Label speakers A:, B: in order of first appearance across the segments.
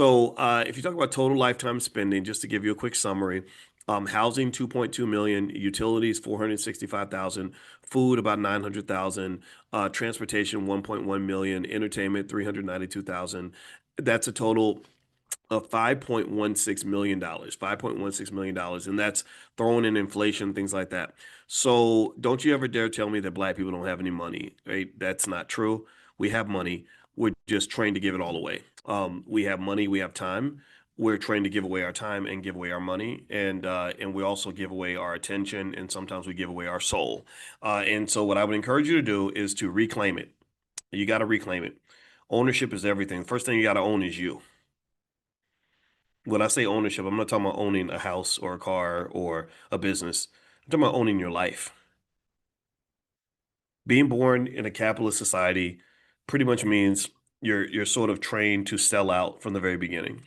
A: So, if you talk about total lifetime spending, just to give you a quick summary, housing 2.2 million, utilities 465,000, food about 900,000, transportation 1.1 million, entertainment 392,000. That's a total of $5.16 million, $5.16 million, and that's throwing in inflation, things like that. So don't you ever dare tell me that black people don't have any money, right? That's not true. We have money. We're just trained to give it all away. We have money, we have time. We're trained to give away our time and give away our money, and we also give away our attention, and sometimes we give away our soul. And so, what I would encourage you to do is to reclaim it. You got to reclaim it. Ownership is everything. First thing you got to own is you. When I say ownership, I'm not talking about owning a house or a car or a business. I'm talking about owning your life. Being born in a capitalist society pretty much means you're sort of trained to sell out from the very beginning.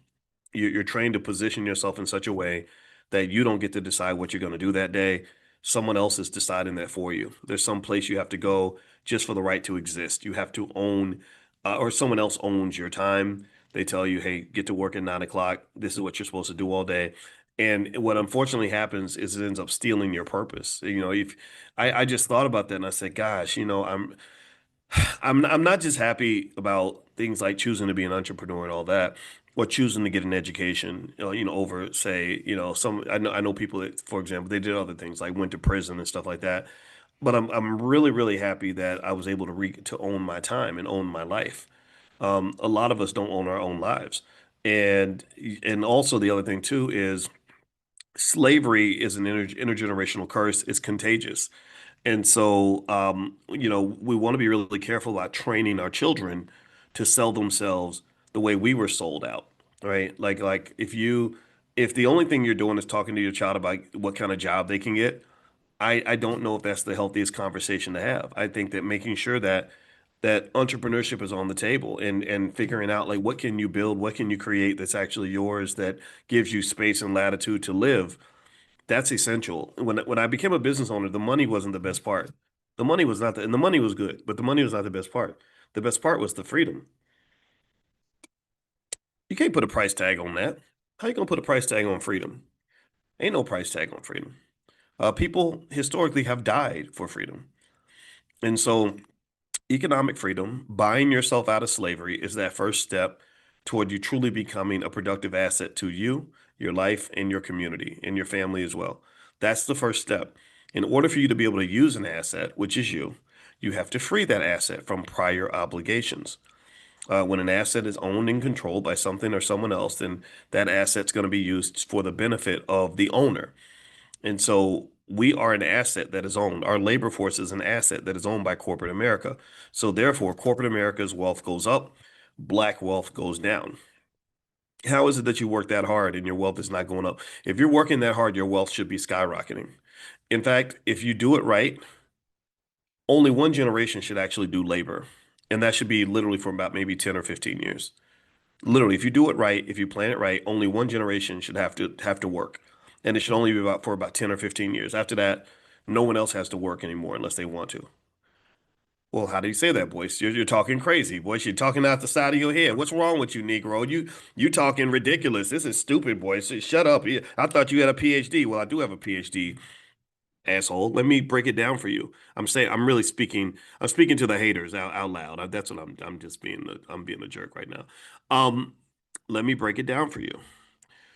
A: You're trained to position yourself in such a way that you don't get to decide what you're going to do that day. Someone else is deciding that for you. There's some place you have to go just for the right to exist. You have to own, or someone else owns your time. They tell you, hey, get to work at 9 o'clock. This is what you're supposed to do all day. And what unfortunately happens is it ends up stealing your purpose. If I just thought about that and I said, gosh, I'm not just happy about things like choosing to be an entrepreneur and all that, or choosing to get an education, over say, I know people that, for example, they did other things like went to prison and stuff like that. But I'm really really happy that I was able to own my time and own my life. A lot of us don't own our own lives, and and also the other thing too is slavery is an intergenerational curse. It's contagious. And so, we want to be really careful about training our children to sell themselves the way we were sold out, right? Like if the only thing you're doing is talking to your child about what kind of job they can get, I don't know if that's the healthiest conversation to have. I think that making sure that entrepreneurship is on the table and figuring out like what can you build, what can you create that's actually yours that gives you space and latitude to live, that's essential. When I became a business owner, the money wasn't the best part. The money was not and the money was good, but the money was not the best part. The best part was the freedom. You can't put a price tag on that. How you gonna put a price tag on freedom? Ain't no price tag on freedom. People historically have died for freedom. And so economic freedom, buying yourself out of slavery, is that first step toward you truly becoming a productive asset to you, your life, and your community, and your family as well. That's the first step. In order for you to be able to use an asset, which is you have to free that asset from prior obligations. When an asset is owned and controlled by something or someone else, then that asset's going to be used for the benefit of the owner. And so we are an asset that is owned. Our labor force is an asset that is owned by corporate America. So therefore, corporate America's wealth goes up, black wealth goes down. How is it that you work that hard and your wealth is not going up? If you're working that hard, your wealth should be skyrocketing. In fact, if you do it right, only one generation should actually do labor. And that should be literally for about maybe 10 or 15 years. Literally, if you do it right, if you plan it right, only one generation should have to work. And it should only be about for about 10 or 15 years. After that, no one else has to work anymore unless they want to. Well, how do you say that, Boyce? You're talking crazy, Boyce. You're talking out the side of your head. What's wrong with you, Negro? You talking ridiculous. This is stupid, Boyce. Shut up. I thought you had a PhD. Well, I do have a PhD, asshole. Let me break it down for you. I'm really speaking. I'm speaking to the haters out loud. That's what I'm just being. I'm being a jerk right now. Um, Let me break it down for you.